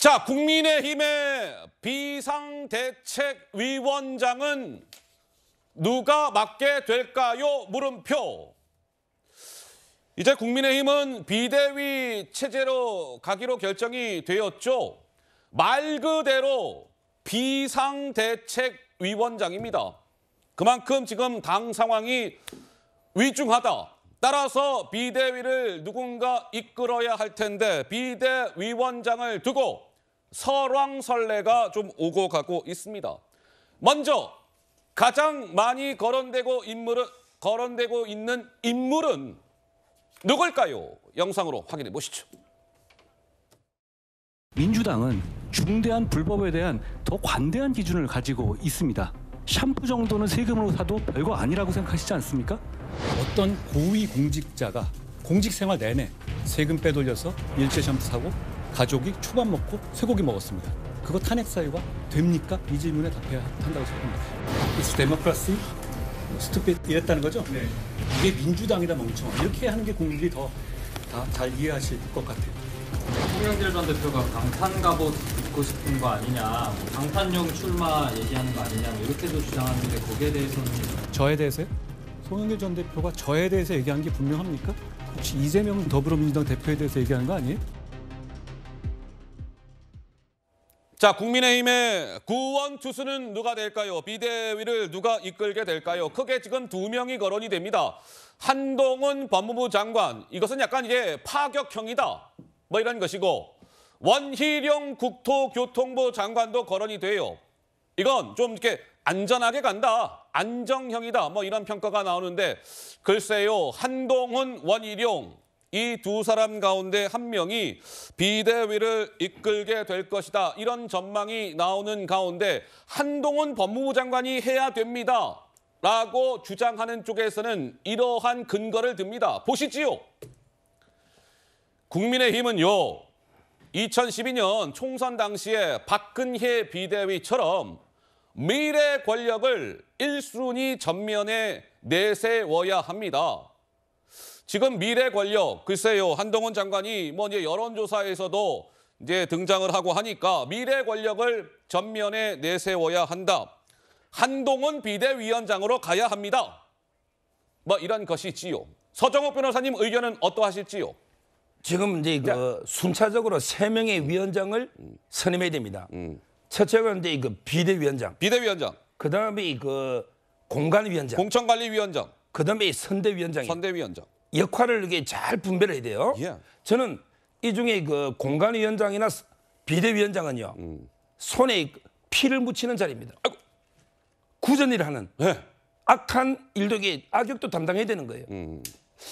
자, 국민의힘의 비상대책위원장은 누가 맡게 될까요? 물음표. 이제 국민의힘은 비대위 체제로 가기로 결정이 되었죠. 말 그대로 비상대책위원장입니다. 그만큼 지금 당 상황이 위중하다. 따라서 비대위를 누군가 이끌어야 할 텐데 비대위원장을 두고 설왕설래가 좀 오고 가고 있습니다. 먼저 가장 많이 거론되고 있는 인물은 누굴까요? 영상으로 확인해 보시죠. 민주당은 중대한 불법에 대한 더 관대한 기준을 가지고 있습니다. 샴푸 정도는 세금으로 사도 별거 아니라고 생각하시지 않습니까? 어떤 고위 공직자가 공직 생활 내내 세금 빼돌려서 일제 샴푸 사고 가족이 초밥 먹고 쇠고기 먹었습니다. 그거 탄핵 사유가 됩니까? 이 질문에 답해야 한다고 생각합니다. It's democracy, stupid 이랬다는 거죠? 네. 이게 민주당이다 멍청아. 이렇게 하는 게 국민들이 더 잘 이해하실 것 같아요. 송영길 전 대표가 방탄 갑옷 입고 싶은 거 아니냐, 뭐 방탄용 출마 얘기하는 거 아니냐, 이렇게도 주장하는데 거기에 대해서는 저에 대해서요? 송영길 전 대표가 저에 대해서 얘기한 게 분명합니까? 혹시 이재명 더불어민주당 대표에 대해서 얘기하는 거 아니에요? 자, 국민의힘의 구원 투수는 누가 될까요? 비대위를 누가 이끌게 될까요? 크게 지금 두 명이 거론이 됩니다. 한동훈 법무부 장관, 이것은 약간 이제 파격형이다. 뭐 이런 것이고, 원희룡 국토교통부 장관도 거론이 돼요. 이건 좀 이렇게 안전하게 간다, 안정형이다, 뭐 이런 평가가 나오는데, 글쎄요, 한동훈, 원희룡 이 두 사람 가운데 한 명이 비대위를 이끌게 될 것이다, 이런 전망이 나오는 가운데 한동훈 법무부 장관이 해야 됩니다 라고 주장하는 쪽에서는 이러한 근거를 듭니다. 보시지요. 국민의힘은요, 2012년 총선 당시에 박근혜 비대위처럼 미래 권력을 1순위 전면에 내세워야 합니다. 지금 미래 권력, 글쎄요, 한동훈 장관이 뭐 이제 여론조사에서도 이제 등장을 하고 하니까 미래 권력을 전면에 내세워야 한다. 한동훈 비대위원장으로 가야 합니다. 뭐 이런 것이지요. 서정욱 변호사님 의견은 어떠하실지요? 지금 이제 순차적으로 3명의 위원장을 선임해야 됩니다. 첫째가 이제 비대위원장. 비대위원장. 그다음에 공관위원장. 공천관리위원장. 그다음에 선대위원장. 선대위원장. 역할을 이렇게 잘 분배를 해야 돼요. 예. 저는 이 중에 공관위원장이나 비대위원장은요, 손에 피를 묻히는 자리입니다. 아이고. 굳은 일을 하는, 네. 악한 일도 악역도 담당해야 되는 거예요.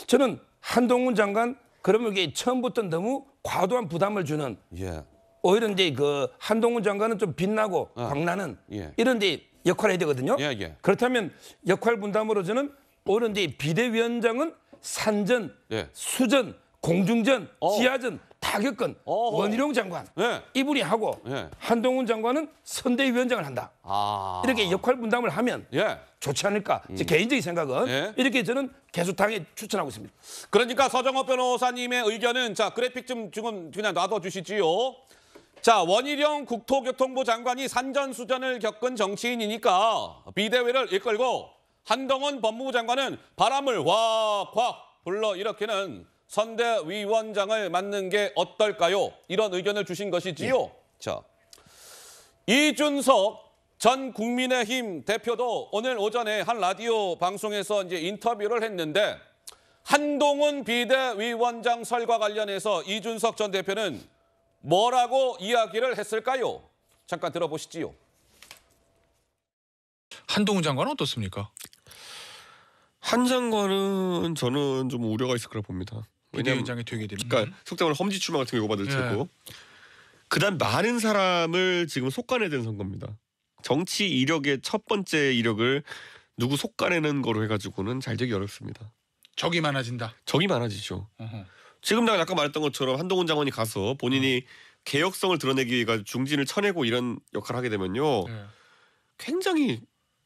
저는 한동훈 장관 그러면 이게 처음부터 너무 과도한 부담을 주는, 예. 오히려 이제 한동훈 장관은 좀 빛나고 광나는 이런 데 역할을 해야 되거든요. 예. 그렇다면 역할 분담으로 저는 오히려 이제 비대위원장은 산전, 수전, 공중전, 지하전 다 겪은 원희룡 장관 이분이 하고 한동훈 장관은 선대위원장을 한다. 이렇게 역할 분담을 하면 좋지 않을까. 제 개인적인 생각은 이렇게 저는 개수당에 추천하고 있습니다. 그러니까 서정욱 변호사님의 의견은, 자, 그래픽 좀 지금 그냥 놔둬주시지요. 자, 원희룡 국토교통부 장관이 산전수전을 겪은 정치인이니까 비대위를 이끌고 한동훈 법무부 장관은 바람을 확확 불러 일으키는 선대위원장을 맡는 게 어떨까요? 이런 의견을 주신 것이지요. 자, 이준석 전 국민의힘 대표도 오늘 오전에 한 라디오 방송에서 이제 인터뷰를 했는데, 한동훈 비대위원장 설과 관련해서 이준석 전 대표는 뭐라고 이야기를 했을까요? 잠깐 들어보시지요. 한동훈 장관은 어떻습니까? 한 장관은 저는 좀 우려가 있을 거라 봅니다. 비대위원장이 되게 되면, 그러니까 속담으로 험지 출마 같은 경우가 될 테고, 그다음 많은 사람을 지금 속아내야 되는 선거입니다. 정치 이력의 첫 번째 이력을 누구 속아내는 거로 해가지고는 잘 되기 어렵습니다. 적이 많아진다. 적이 많아지죠. 지금 내가 아까 말했던 것처럼 한동훈 장관이 가서 본인이 개혁성을 드러내기 위해 중진을 쳐내고 이런 역할을 하게 되면요, 굉장히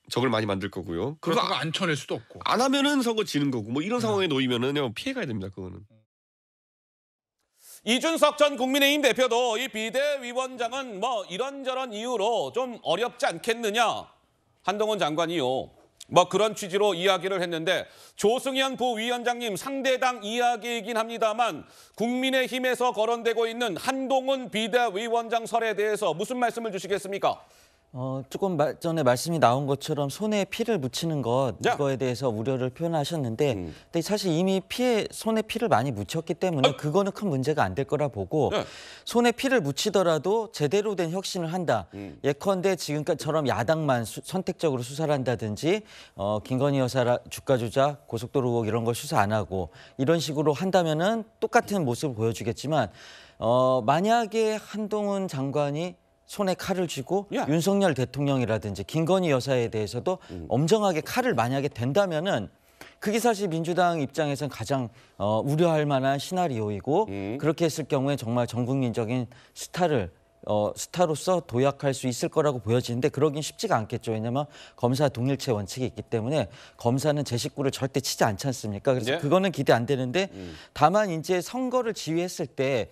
적을 많이 만들 거고요. 그러다가 안 쳐낼 수도 없고. 안 하면은 선거 지는 거고, 뭐 이런 상황에 놓이면은 피해가야 됩니다. 그거는. 이준석 전 국민의힘 대표도 이 비대위원장은 뭐 이런저런 이유로 좀 어렵지 않겠느냐. 한동훈 장관이요. 뭐 그런 취지로 이야기를 했는데 조승현 부위원장님 상대당 이야기이긴 합니다만 국민의힘에서 거론되고 있는 한동훈 비대위원장설에 대해서 무슨 말씀을 주시겠습니까? 조금 전에 말씀이 나온 것처럼 손에 피를 묻히는 것 이거에 대해서 우려를 표현하셨는데 근데 사실 이미 손에 피를 많이 묻혔기 때문에 그거는 큰 문제가 안 될 거라 보고 손에 피를 묻히더라도 제대로 된 혁신을 한다. 예컨대 지금까지처럼 야당만 선택적으로 수사를 한다든지 김건희 여사 주가 조작, 고속도로 의혹 이런 걸 수사 안 하고 이런 식으로 한다면은 똑같은 모습을 보여주겠지만 만약에 한동훈 장관이 손에 칼을 쥐고 윤석열 대통령이라든지 김건희 여사에 대해서도 엄정하게 칼을 만약에 댄다면은 그게 사실 민주당 입장에서는 가장 우려할 만한 시나리오이고 그렇게 했을 경우에 정말 전 국민적인 스타로서 도약할 수 있을 거라고 보여지는데 그러긴 쉽지가 않겠죠. 왜냐하면 검사 동일체 원칙이 있기 때문에 검사는 제 식구를 절대 치지 않지 않습니까? 그래서 그거는 기대 안 되는데 다만 이제 선거를 지휘했을 때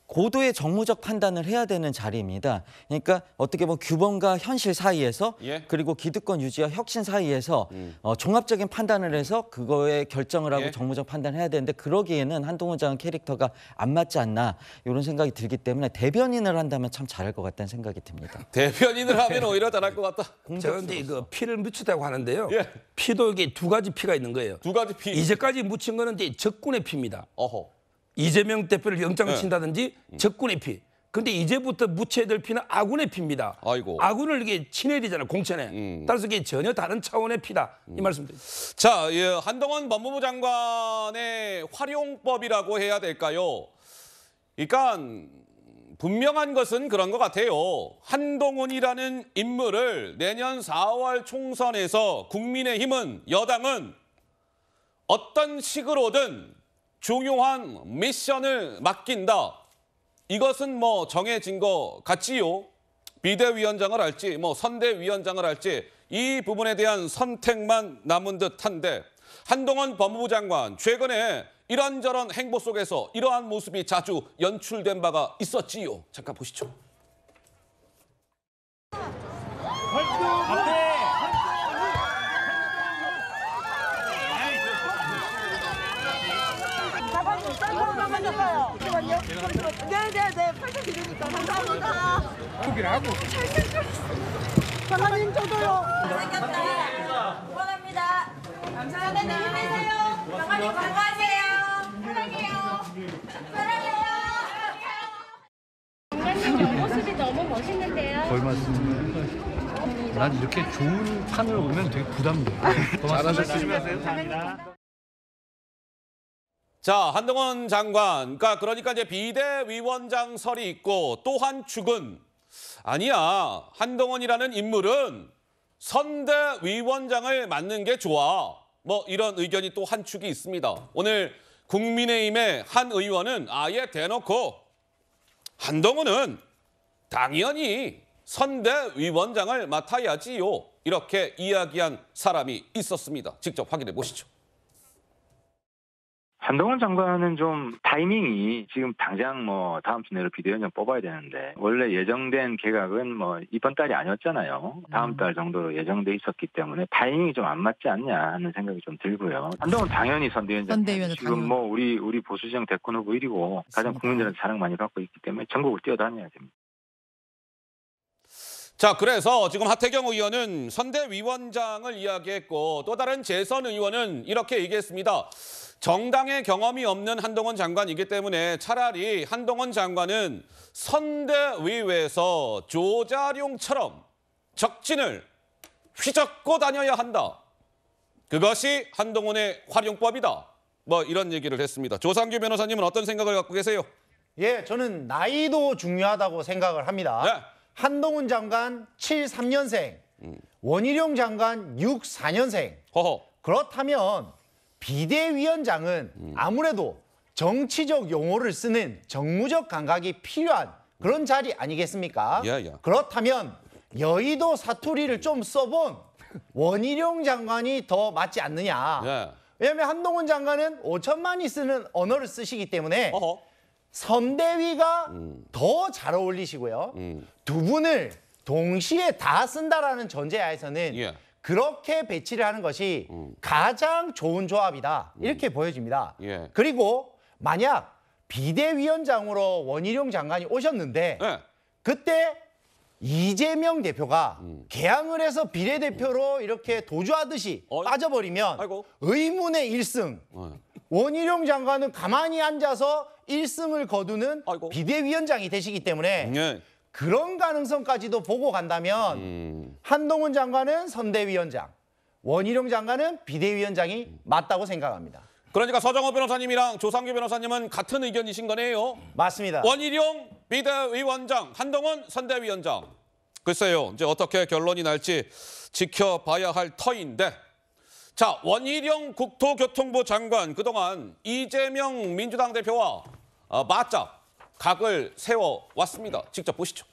고도의 정무적 판단을 해야 되는 자리입니다. 그러니까 어떻게 보면 규범과 현실 사이에서 그리고 기득권 유지와 혁신 사이에서 종합적인 판단을 해서 그거에 결정을 하고 정무적 판단을 해야 되는데 그러기에는 한동훈 장관 캐릭터가 안 맞지 않나 이런 생각이 들기 때문에 대변인을 한다면 참 잘할 것 같다는 생각이 듭니다. 대변인을 하면 오히려 잘할 것 같다. 그런데 그 피를 묻히다고 하는데요. 피도 이게 두 가지 피가 있는 거예요. 두 가지 피. 이제까지 묻힌 거는 이제 적군의 피입니다. 어허. 이재명 대표를 영장을 친다든지 적군의 피. 근데 이제부터 묻혀야 될 피는 아군의 피입니다. 아이고. 아군을 이게 친해야 되잖아요, 공천에. 따라서 이게 전혀 다른 차원의 피다. 이 말씀드립니다. 자, 한동훈 법무부 장관의 활용법이라고 해야 될까요? 그러니까 분명한 것은 그런 것 같아요. 한동훈이라는 인물을 내년 4월 총선에서 국민의힘은 여당은 어떤 식으로든 중요한 미션을 맡긴다. 이것은 뭐 정해진 것 같지요. 비대위원장을 할지 뭐 선대위원장을 할지 이 부분에 대한 선택만 남은 듯한데 한동훈 법무부 장관 최근에 이런저런 행보 속에서 이러한 모습이 자주 연출된 바가 있었지요. 잠깐 보시죠. 네네네, 팔자 드리니까 감사합니다. 소개를 하고. 장관님 저도요. 잘생겼다. 응원합니다. 감사합니다. 힘내세요. 장관님 건강하세요. 사랑해요. 사랑해요. 장관님 옆모습이 너무 멋있는데요. 별 말씀을. 난 이렇게 좋은 판을 오면 되게 부담돼. 잘하셨습니다. 자, 한동훈 장관, 그러니까 이제 비대위원장설이 있고 또 한 축은 아니야. 한동훈이라는 인물은 선대위원장을 맡는 게 좋아. 뭐 이런 의견이 또 한 축이 있습니다. 오늘 국민의힘의 한 의원은 아예 대놓고 한동훈은 당연히 선대위원장을 맡아야지요. 이렇게 이야기한 사람이 있었습니다. 직접 확인해 보시죠. 한동훈 장관은 좀 타이밍이 지금 당장 뭐 다음 주 내로 비대위원장 뽑아야 되는데 원래 예정된 개각은 뭐 이번 달이 아니었잖아요. 다음 달 정도로 예정돼 있었기 때문에 타이밍이 좀 안 맞지 않냐 하는 생각이 좀 들고요. 한동훈 당연히 선대위원장. 지금 뭐 우리 보수정 대권 후보 1위고 가장 국민들한테 사랑 많이 받고 있기 때문에 전국을 뛰어다녀야 됩니다. 자, 그래서 지금 하태경 의원은 선대위원장을 이야기했고 또 다른 재선 의원은 이렇게 얘기했습니다. 정당의 경험이 없는 한동훈 장관이기 때문에 차라리 한동훈 장관은 선대위에서 조자룡처럼 적진을 휘젓고 다녀야 한다. 그것이 한동훈의 활용법이다. 뭐 이런 얘기를 했습니다. 조상규 변호사님은 어떤 생각을 갖고 계세요? 예, 저는 나이도 중요하다고 생각을 합니다. 네. 한동훈 장관 73년생, 원희룡 장관 64년생. 허허. 그렇다면 비대위원장은 아무래도 정치적 용어를 쓰는 정무적 감각이 필요한 그런 자리 아니겠습니까? 그렇다면 여의도 사투리를 좀 써본 원희룡 장관이 더 맞지 않느냐. 왜냐하면 한동훈 장관은 5천만이 쓰는 언어를 쓰시기 때문에 선대위가 더 잘 어울리시고요. 두 분을 동시에 다 쓴다라는 전제하에서는 예. 그렇게 배치를 하는 것이 가장 좋은 조합이다. 이렇게 보여집니다. 예. 그리고 만약 비대위원장으로 원희룡 장관이 오셨는데 예. 그때 이재명 대표가 개항을 해서 비례대표로 이렇게 도주하듯이 빠져버리면 아이고. 의문의 1승. 원희룡 장관은 가만히 앉아서 1승을 거두는 아이고. 비대위원장이 되시기 때문에 예. 그런 가능성까지도 보고 간다면 한동훈 장관은 선대위원장, 원희룡 장관은 비대위원장이 맞다고 생각합니다. 그러니까 서정호 변호사님이랑 조상규 변호사님은 같은 의견이신 거네요. 맞습니다. 원희룡 비대위원장, 한동훈 선대위원장. 글쎄요, 이제 어떻게 결론이 날지 지켜봐야 할 터인데. 자, 원희룡 국토교통부 장관 그동안 이재명 민주당 대표와 맞잡 각을 세워왔습니다. 직접 보시죠.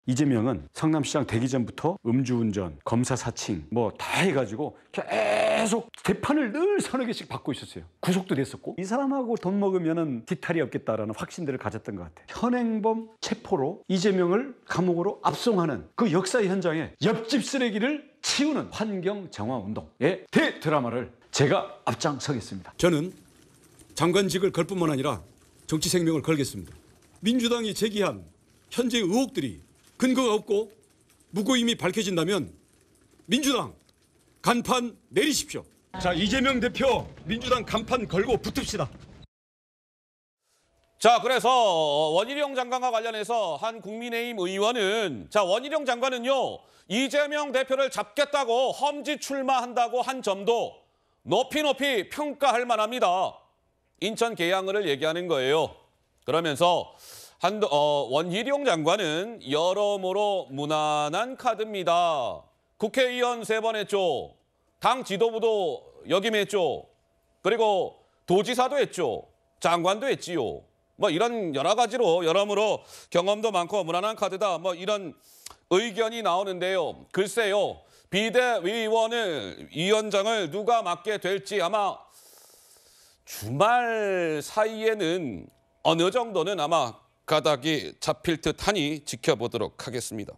이재명은 성남시장 되기 전부터 음주운전, 검사 사칭 뭐 다 해가지고 계속 재판을 늘 서너 개씩 받고 있었어요. 구속도 됐었고 이 사람하고 돈 먹으면은 뒤탈이 없겠다라는 확신들을 가졌던 것 같아요. 현행범 체포로 이재명을 감옥으로 압송하는 그 역사의 현장에 옆집 쓰레기를 치우는 환경 정화 운동의 대드라마를 제가 앞장서겠습니다. 저는 장관직을 걸 뿐만 아니라 정치 생명을 걸겠습니다. 민주당이 제기한 현재 의혹들이 근거가 없고 무고임이 밝혀진다면 민주당 간판 내리십시오. 자, 이재명 대표 민주당 간판 걸고 붙읍시다. 자, 그래서 원희룡 장관과 관련해서 한 국민의힘 의원은 자, 원희룡 장관은요. 이재명 대표를 잡겠다고 험지 출마한다고 한 점도 높이 평가할 만합니다. 인천 계양을을 얘기하는 거예요. 그러면서 원희룡 장관은 여러모로 무난한 카드입니다. 국회의원 3번 했죠. 당 지도부도 역임했죠. 그리고 도지사도 했죠. 장관도 했지요. 뭐 이런 여러 가지로 여러모로 경험도 많고 무난한 카드다. 뭐 이런 의견이 나오는데요. 글쎄요. 비대위원장을 누가 맡게 될지 아마 주말 사이에는 어느 정도는 아마 가닥이 잡힐 듯하니 지켜보도록 하겠습니다.